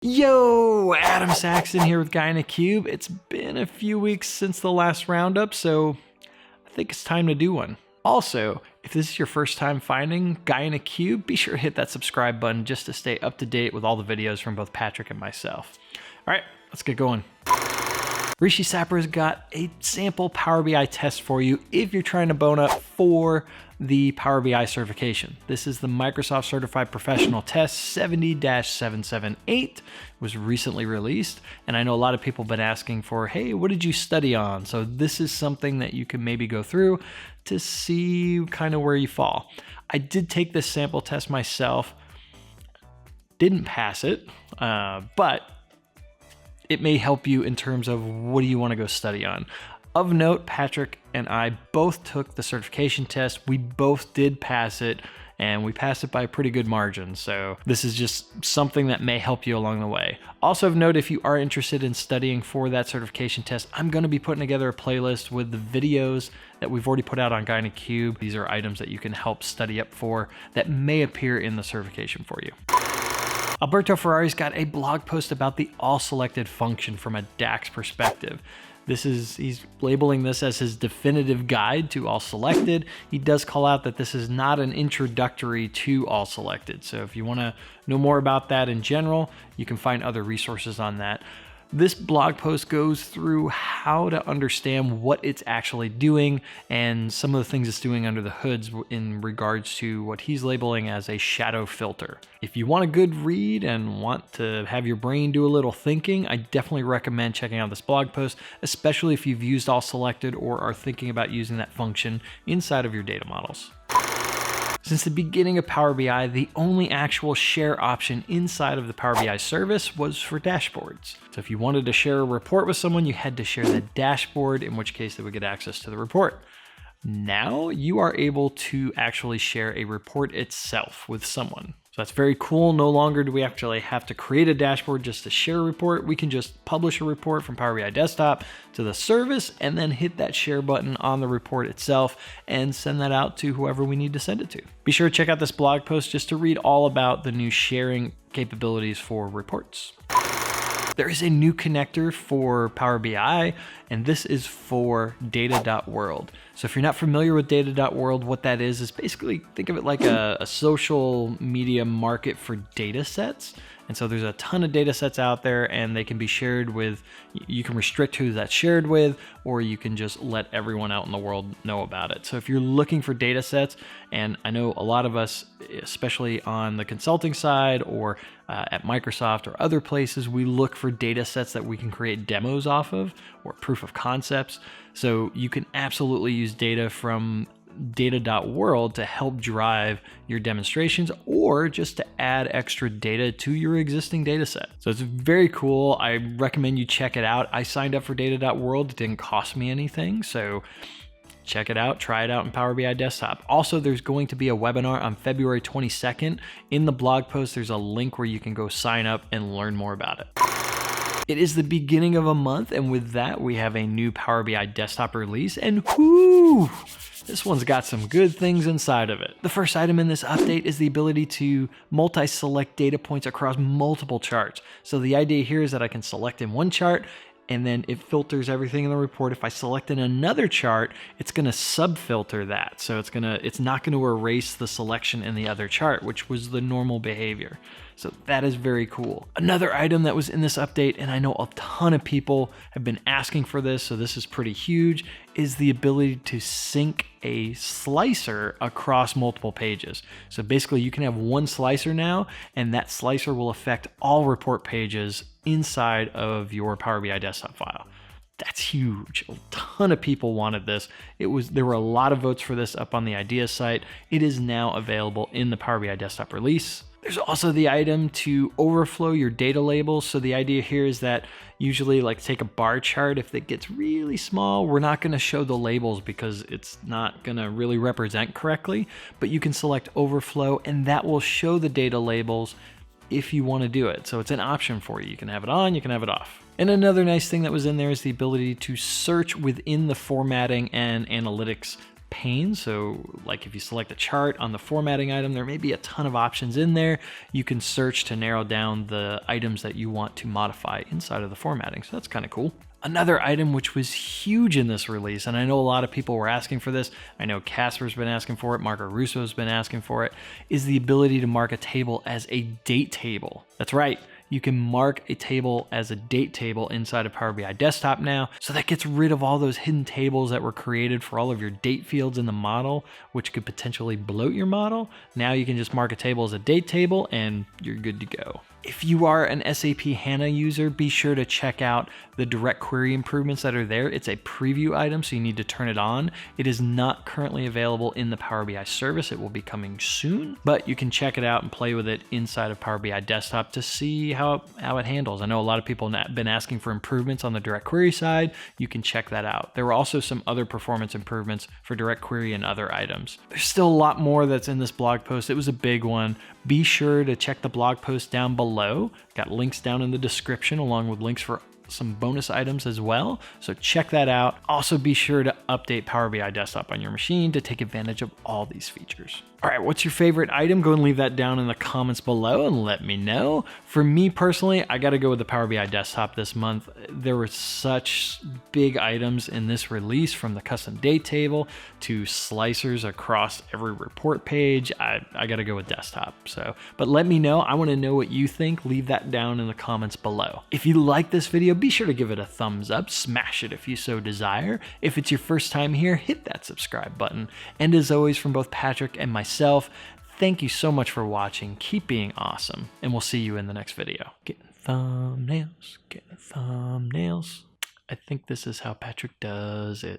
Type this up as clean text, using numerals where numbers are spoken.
Yo, Adam Saxton here with Guy in a Cube. It's been a few weeks since the last roundup, so I think it's time to do one. Also, if this is your first time finding Guy in a Cube, be sure to hit that subscribe button just to stay up to date with all the videos from both Patrick and myself. All right, let's get going. Rishi Sapra's got a sample Power BI test for you if you're trying to bone up for the Power BI certification. This is the Microsoft Certified Professional Test 70-778. It was recently released, and I know a lot of people have been asking for, hey, what did you study on? So this is something that you can maybe go through to see kind of where you fall. I did take this sample test myself, didn't pass it, but it may help you in terms of what do you want to go study on. Of note, Patrick and I both took the certification test. We both did pass it, and we passed it by a pretty good margin. So this is just something that may help you along the way. Also of note, if you are interested in studying for that certification test, I'm going to be putting together a playlist with the videos that we've already put out on Guy in a Cube. These are items that you can help study up for that may appear in the certification for you. Alberto Ferrari's got a blog post about the ALLSELECTED function from a DAX perspective. He's labeling this as his definitive guide to ALLSELECTED. He does call out that this is not an introductory to ALLSELECTED. So if you want to know more about that in general, you can find other resources on that. This blog post goes through how to understand what it's actually doing and some of the things it's doing under the hoods in regards to what he's labeling as a shadow filter. If you want a good read and want to have your brain do a little thinking, I definitely recommend checking out this blog post, especially if you've used ALLSELECTED or are thinking about using that function inside of your data models. Since the beginning of Power BI, the only actual share option inside of the Power BI service was for dashboards. So if you wanted to share a report with someone, you had to share the dashboard, in which case they would get access to the report. Now you are able to actually share a report itself with someone. So that's very cool. No longer do we actually have to create a dashboard just to share a report. We can just publish a report from Power BI Desktop to the service and then hit that share button on the report itself and send that out to whoever we need to send it to. Be sure to check out this blog post just to read all about the new sharing capabilities for reports. There is a new connector for Power BI, and this is for data.world. So if you're not familiar with data.world, what that is basically, think of it like a social media market for data sets. And so there's a ton of data sets out there, and they can be shared with, you can restrict who that's shared with, or you can just let everyone out in the world know about it. So if you're looking for data sets, and I know a lot of us, especially on the consulting side or at Microsoft or other places, we look for data sets that we can create demos off of or proof of concepts. So you can absolutely use data from data.world to help drive your demonstrations or just to add extra data to your existing data set. So it's very cool. I recommend you check it out. I signed up for data.world. It didn't cost me anything. So check it out, try it out in Power BI Desktop. Also, there's going to be a webinar on February 22nd. In the blog post, there's a link where you can go sign up and learn more about it. It is the beginning of a month, and with that, we have a new Power BI Desktop release, and whoo! This one's got some good things inside of it. The first item in this update is the ability to multi-select data points across multiple charts. So the idea here is that I can select in one chart, and then it filters everything in the report. If I select in another chart, it's gonna sub-filter that. So it's not gonna erase the selection in the other chart, which was the normal behavior. So that is very cool. Another item that was in this update, and I know a ton of people have been asking for this, so this is pretty huge, is the ability to sync a slicer across multiple pages. So basically you can have one slicer now, and that slicer will affect all report pages inside of your Power BI Desktop file. That's huge. A ton of people wanted this. There were a lot of votes for this up on the ideas site. It is now available in the Power BI Desktop release. There's also the item to overflow your data labels. So the idea here is that usually, like, take a bar chart, if it gets really small, we're not going to show the labels because it's not going to really represent correctly, but you can select overflow and that will show the data labels if you want to do it. So it's an option for you. You can have it on, you can have it off. And another nice thing that was in there is the ability to search within the formatting and analytics pane. So like if you select a chart on the formatting item, there may be a ton of options in there. You can search to narrow down the items that you want to modify inside of the formatting. So that's kind of cool. Another item which was huge in this release, and I know a lot of people were asking for this, I know Casper's been asking for it, Marco Russo's been asking for it, is the ability to mark a table as a date table. That's right. You can mark a table as a date table inside of Power BI Desktop now. So that gets rid of all those hidden tables that were created for all of your date fields in the model, which could potentially bloat your model. Now you can just mark a table as a date table and you're good to go. If you are an SAP HANA user, be sure to check out the direct query improvements that are there. It's a preview item, so you need to turn it on. It is not currently available in the Power BI service. It will be coming soon, but you can check it out and play with it inside of Power BI Desktop to see how it handles. I know a lot of people have been asking for improvements on the direct query side. You can check that out. There were also some other performance improvements for direct query and other items. There's still a lot more that's in this blog post. It was a big one. Be sure to check the blog post down below. Got links down in the description along with links for some bonus items as well. So check that out. Also be sure to update Power BI Desktop on your machine to take advantage of all these features. All right, what's your favorite item? Go and leave that down in the comments below and let me know. For me personally, I got to go with the Power BI Desktop this month. There were such big items in this release, from the custom date table to slicers across every report page. I got to go with Desktop. But let me know. I want to know what you think. Leave that down in the comments below. If you like this video, be sure to give it a thumbs up. Smash it if you so desire. If it's your first time here, hit that subscribe button. And as always, from both Patrick and myself, thank you so much for watching. Keep being awesome, and we'll see you in the next video. Getting thumbnails, getting thumbnails. I think this is how Patrick does it.